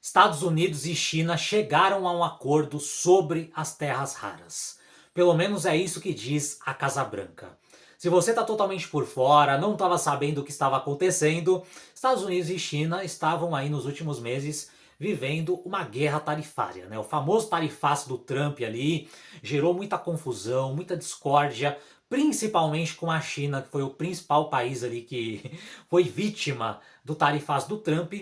Estados Unidos e China chegaram a um acordo sobre as terras raras. Pelo menos é isso que diz a Casa Branca. Se você está totalmente por fora, não estava sabendo o que estava acontecendo, Estados Unidos e China estavam aí nos últimos meses vivendo uma guerra tarifária, né? O famoso tarifaço do Trump ali gerou muita confusão, muita discórdia, principalmente com a China, que foi o principal país ali que foi vítima do tarifaço do Trump.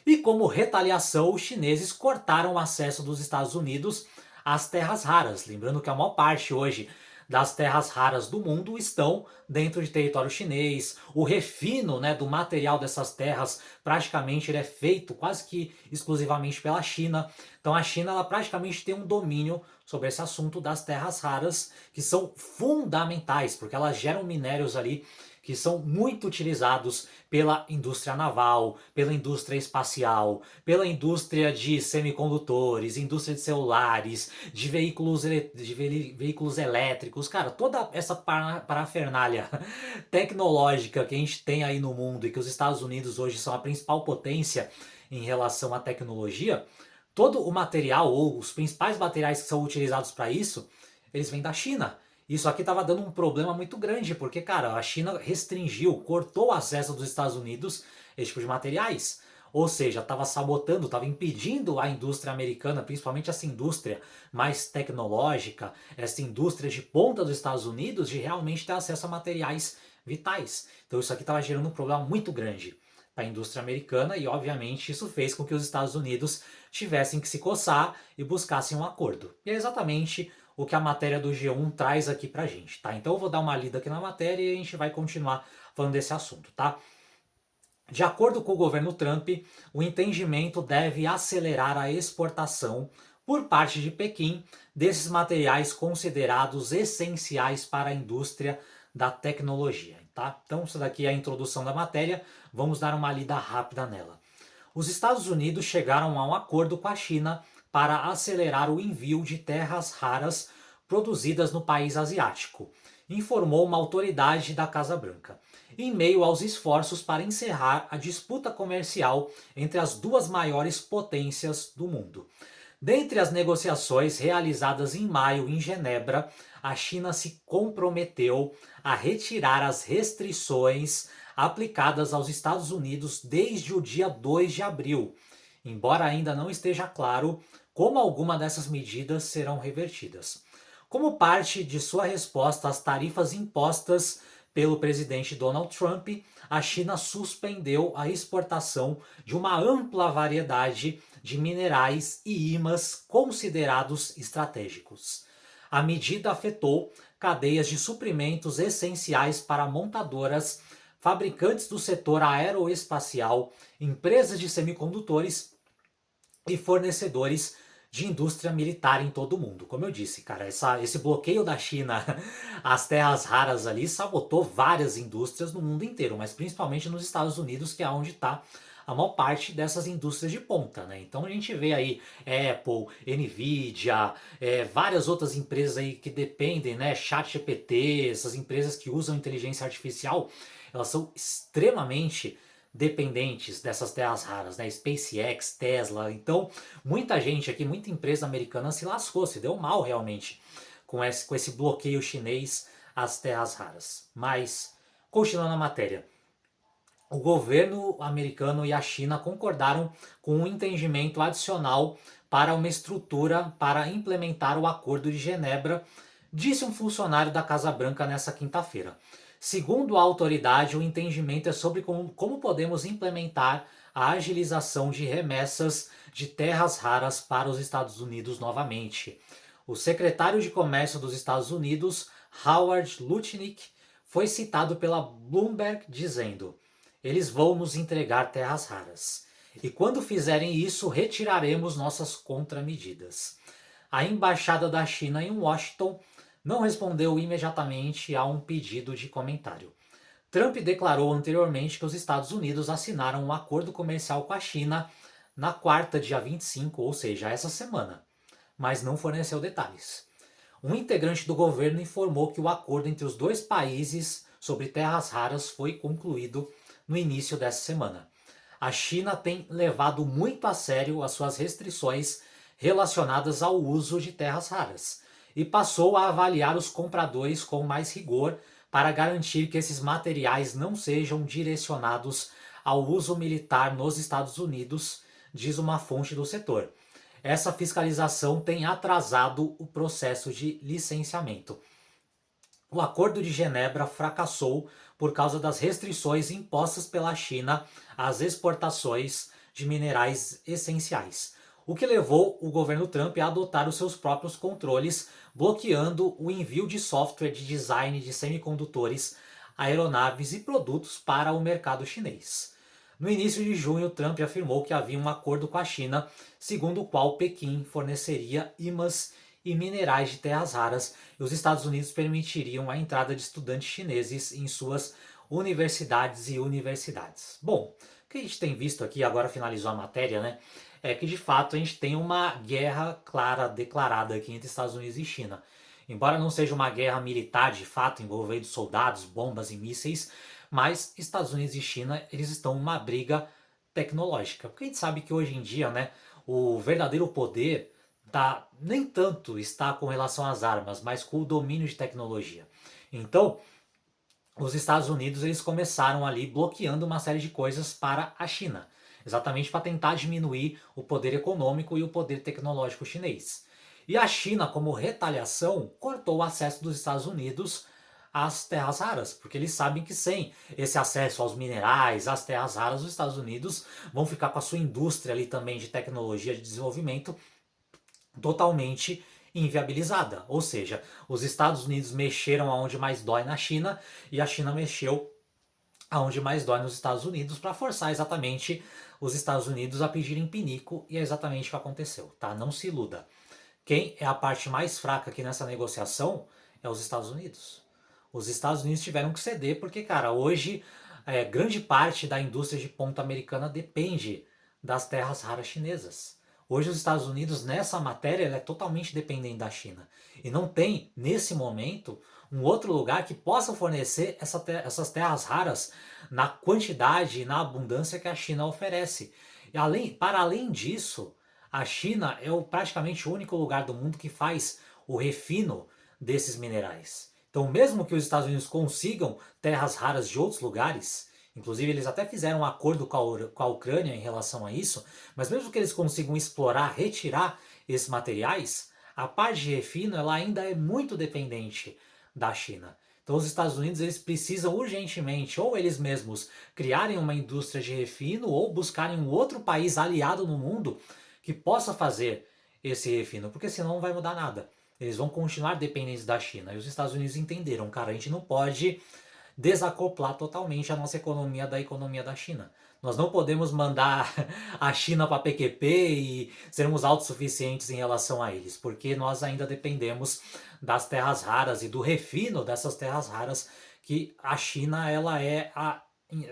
E como retaliação, os chineses cortaram o acesso dos Estados Unidos às terras raras. Lembrando que a maior parte hoje das terras raras do mundo estão dentro de território chinês. O refino, né, do material dessas terras praticamente ele é feito quase que exclusivamente pela China. Então a China ela praticamente tem um domínio sobre esse assunto das terras raras, que são fundamentais, porque elas geram minérios ali que são muito utilizados pela indústria naval, pela indústria espacial, pela indústria de semicondutores, indústria de celulares, de veículos elétricos, cara, toda essa parafernália tecnológica que a gente tem aí no mundo e que os Estados Unidos hoje são a principal potência em relação à tecnologia, todo o material ou os principais materiais que são utilizados para isso, eles vêm da China. Isso aqui estava dando um problema muito grande, porque, cara, a China restringiu, cortou o acesso dos Estados Unidos a esse tipo de materiais. Ou seja, estava sabotando, estava impedindo a indústria americana, principalmente essa indústria mais tecnológica, essa indústria de ponta dos Estados Unidos, de realmente ter acesso a materiais vitais. Então isso aqui estava gerando um problema muito grande para a indústria americana e, obviamente, isso fez com que os Estados Unidos tivessem que se coçar e buscassem um acordo. E é exatamente o que a matéria do G1 traz aqui pra gente, tá? Então eu vou dar uma lida aqui na matéria e a gente vai continuar falando desse assunto, tá? De acordo com o governo Trump, o entendimento deve acelerar a exportação por parte de Pequim desses materiais considerados essenciais para a indústria da tecnologia, tá? Então, isso daqui é a introdução da matéria, vamos dar uma lida rápida nela. Os Estados Unidos chegaram a um acordo com a China para acelerar o envio de terras raras produzidas no país asiático, informou uma autoridade da Casa Branca, em meio aos esforços para encerrar a disputa comercial entre as duas maiores potências do mundo. Dentre as negociações realizadas em maio em Genebra, a China se comprometeu a retirar as restrições aplicadas aos Estados Unidos desde o dia 2 de abril, embora ainda não esteja claro como alguma dessas medidas serão revertidas. Como parte de sua resposta às tarifas impostas pelo presidente Donald Trump, a China suspendeu a exportação de uma ampla variedade de minerais e ímãs considerados estratégicos. A medida afetou cadeias de suprimentos essenciais para montadoras, fabricantes do setor aeroespacial, empresas de semicondutores e fornecedores de indústria militar em todo o mundo. Como eu disse, cara, esse bloqueio da China às terras raras ali sabotou várias indústrias no mundo inteiro, mas principalmente nos Estados Unidos, que é onde está a maior parte dessas indústrias de ponta, né? Então a gente vê aí Apple, Nvidia, várias outras empresas aí que dependem, né? ChatGPT, essas empresas que usam inteligência artificial, elas são extremamente dependentes dessas terras raras, né? SpaceX, Tesla. Então, muita gente aqui, muita empresa americana se lascou, se deu mal realmente com esse bloqueio chinês às terras raras. Mas, continuando a matéria, o governo americano e a China concordaram com um entendimento adicional para uma estrutura para implementar o Acordo de Genebra, disse um funcionário da Casa Branca nessa quinta-feira. Segundo a autoridade, o entendimento é sobre como podemos implementar a agilização de remessas de terras raras para os Estados Unidos novamente. O secretário de Comércio dos Estados Unidos, Howard Lutnick, foi citado pela Bloomberg dizendo: eles vão nos entregar terras raras. E quando fizerem isso, retiraremos nossas contramedidas. A embaixada da China em Washington não respondeu imediatamente a um pedido de comentário. Trump declarou anteriormente que os Estados Unidos assinaram um acordo comercial com a China na quarta, dia 25, ou seja, essa semana, mas não forneceu detalhes. Um integrante do governo informou que o acordo entre os dois países sobre terras raras foi concluído no início dessa semana. a China tem levado muito a sério as suas restrições relacionadas ao uso de terras raras e passou a avaliar os compradores com mais rigor para garantir que esses materiais não sejam direcionados ao uso militar nos Estados Unidos, diz uma fonte do setor. Essa fiscalização tem atrasado o processo de licenciamento. O Acordo de Genebra fracassou por causa das restrições impostas pela China às exportações de minerais essenciais, o que levou o governo Trump a adotar os seus próprios controles, bloqueando o envio de software de design de semicondutores, aeronaves e produtos para o mercado chinês. No início de junho, Trump afirmou que havia um acordo com a China, segundo o qual Pequim forneceria imãs e minerais de terras raras e os Estados Unidos permitiriam a entrada de estudantes chineses em suas universidades. Bom, o que a gente tem visto aqui, agora finalizou a matéria, né? É que de fato a gente tem uma guerra clara, declarada aqui entre Estados Unidos e China. Embora não seja uma guerra militar de fato, envolvendo soldados, bombas e mísseis, mas Estados Unidos e China, eles estão numa briga tecnológica. Porque a gente sabe que hoje em dia, né, o verdadeiro poder nem tanto está com relação às armas, mas com o domínio de tecnologia. Então, os Estados Unidos eles começaram ali bloqueando uma série de coisas para a China, exatamente para tentar diminuir o poder econômico e o poder tecnológico chinês. E a China, como retaliação, cortou o acesso dos Estados Unidos às terras raras, porque eles sabem que sem esse acesso aos minerais, às terras raras, os Estados Unidos vão ficar com a sua indústria ali também de tecnologia de desenvolvimento totalmente inviabilizada. Ou seja, os Estados Unidos mexeram aonde mais dói na China e a China mexeu aonde mais dói nos Estados Unidos para forçar exatamente os Estados Unidos a pedirem pinico e é exatamente o que aconteceu, tá? Não se iluda. Quem é a parte mais fraca aqui nessa negociação é os Estados Unidos. Os Estados Unidos tiveram que ceder porque, cara, hoje grande parte da indústria de ponta americana depende das terras raras chinesas. Hoje os Estados Unidos, nessa matéria, é totalmente dependente da China. E não tem, nesse momento, um outro lugar que possa fornecer essas terras raras na quantidade e na abundância que a China oferece. E para além disso, a China é praticamente o único lugar do mundo que faz o refino desses minerais. Então, mesmo que os Estados Unidos consigam terras raras de outros lugares, inclusive eles até fizeram um acordo com a Ucrânia em relação a isso, mas mesmo que eles consigam explorar, retirar esses materiais, a parte de refino ela ainda é muito dependente da China. Então os Estados Unidos eles precisam urgentemente ou eles mesmos criarem uma indústria de refino ou buscarem um outro país aliado no mundo que possa fazer esse refino, porque senão não vai mudar nada. Eles vão continuar dependentes da China. E os Estados Unidos entenderam, cara, a gente não pode desacoplar totalmente a nossa economia da economia da China. Nós não podemos mandar a China para PQP e sermos autossuficientes em relação a eles, porque nós ainda dependemos das terras raras e do refino dessas terras raras, que a China ela é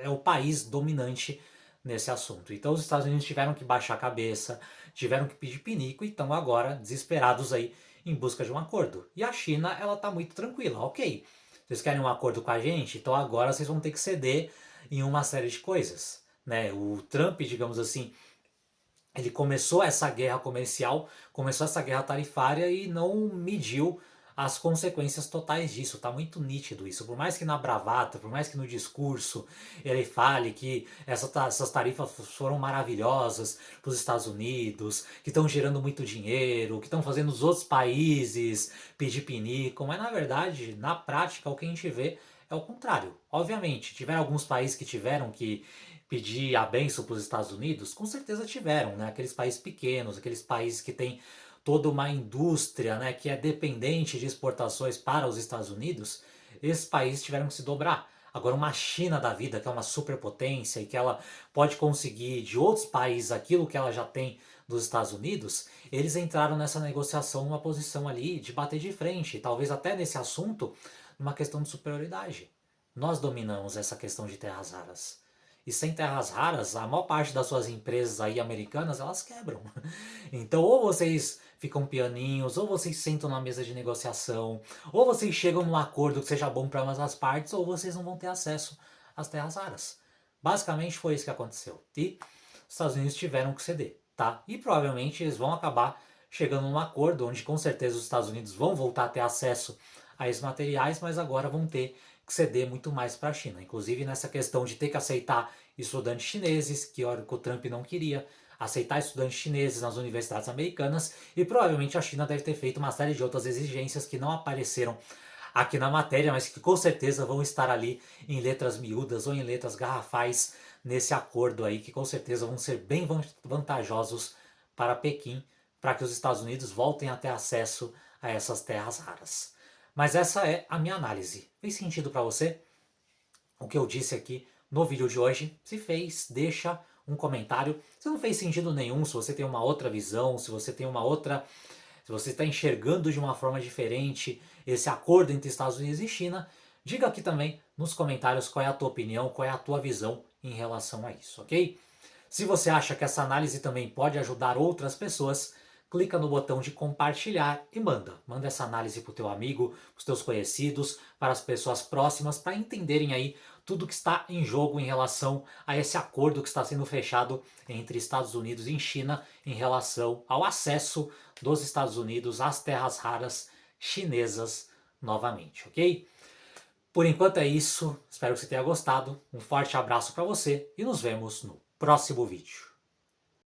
o país dominante nesse assunto. Então os Estados Unidos tiveram que baixar a cabeça, tiveram que pedir pinico e estão agora desesperados aí em busca de um acordo. E a China, ela tá muito tranquila, ok. Vocês querem um acordo com a gente? Então agora vocês vão ter que ceder em uma série de coisas, né? O Trump, digamos assim, ele começou essa guerra comercial, começou essa guerra tarifária e não mediu as consequências totais disso. Tá muito nítido isso. Por mais que na bravata, por mais que no discurso ele fale que essas tarifas foram maravilhosas para os Estados Unidos, que estão gerando muito dinheiro, que estão fazendo os outros países pedir pinico, mas na verdade, na prática, o que a gente vê é o contrário. Obviamente, tiveram alguns países que tiveram que pedir a benção para os Estados Unidos, com certeza tiveram, né? Aqueles países pequenos, aqueles países que têm toda uma indústria, né, que é dependente de exportações para os Estados Unidos, esses países tiveram que se dobrar. Agora, uma China da vida, que é uma superpotência e que ela pode conseguir de outros países aquilo que ela já tem dos Estados Unidos, eles entraram nessa negociação numa posição ali de bater de frente, talvez até nesse assunto, numa questão de superioridade. Nós dominamos essa questão de terras raras. E sem terras raras, a maior parte das suas empresas aí americanas, elas quebram. Então, ou vocês ficam pianinhos, ou vocês sentam na mesa de negociação, ou vocês chegam num acordo que seja bom para ambas as partes, ou vocês não vão ter acesso às terras raras. Basicamente foi isso que aconteceu. E os Estados Unidos tiveram que ceder, tá? E provavelmente eles vão acabar chegando num acordo onde com certeza os Estados Unidos vão voltar a ter acesso a esses materiais, mas agora vão ter que ceder muito mais para a China. Inclusive nessa questão de ter que aceitar estudantes chineses, que o Trump não queria, aceitar estudantes chineses nas universidades americanas, e provavelmente a China deve ter feito uma série de outras exigências que não apareceram aqui na matéria, mas que com certeza vão estar ali em letras miúdas ou em letras garrafais nesse acordo aí, que com certeza vão ser bem vantajosos para Pequim, para que os Estados Unidos voltem a ter acesso a essas terras raras. Mas essa é a minha análise. Fez sentido para você? O que eu disse aqui no vídeo de hoje? Se fez, deixa um comentário. Se não fez sentido nenhum, se você tem uma outra visão, se você tem uma outra, se você está enxergando de uma forma diferente esse acordo entre Estados Unidos e China, diga aqui também nos comentários qual é a tua opinião, qual é a tua visão em relação a isso, ok? Se você acha que essa análise também pode ajudar outras pessoas, clica no botão de compartilhar e manda essa análise para o teu amigo, para os teus conhecidos, para as pessoas próximas, para entenderem aí tudo que está em jogo em relação a esse acordo que está sendo fechado entre Estados Unidos e China em relação ao acesso dos Estados Unidos às terras raras chinesas novamente, ok? Por enquanto é isso, espero que você tenha gostado, um forte abraço para você e nos vemos no próximo vídeo.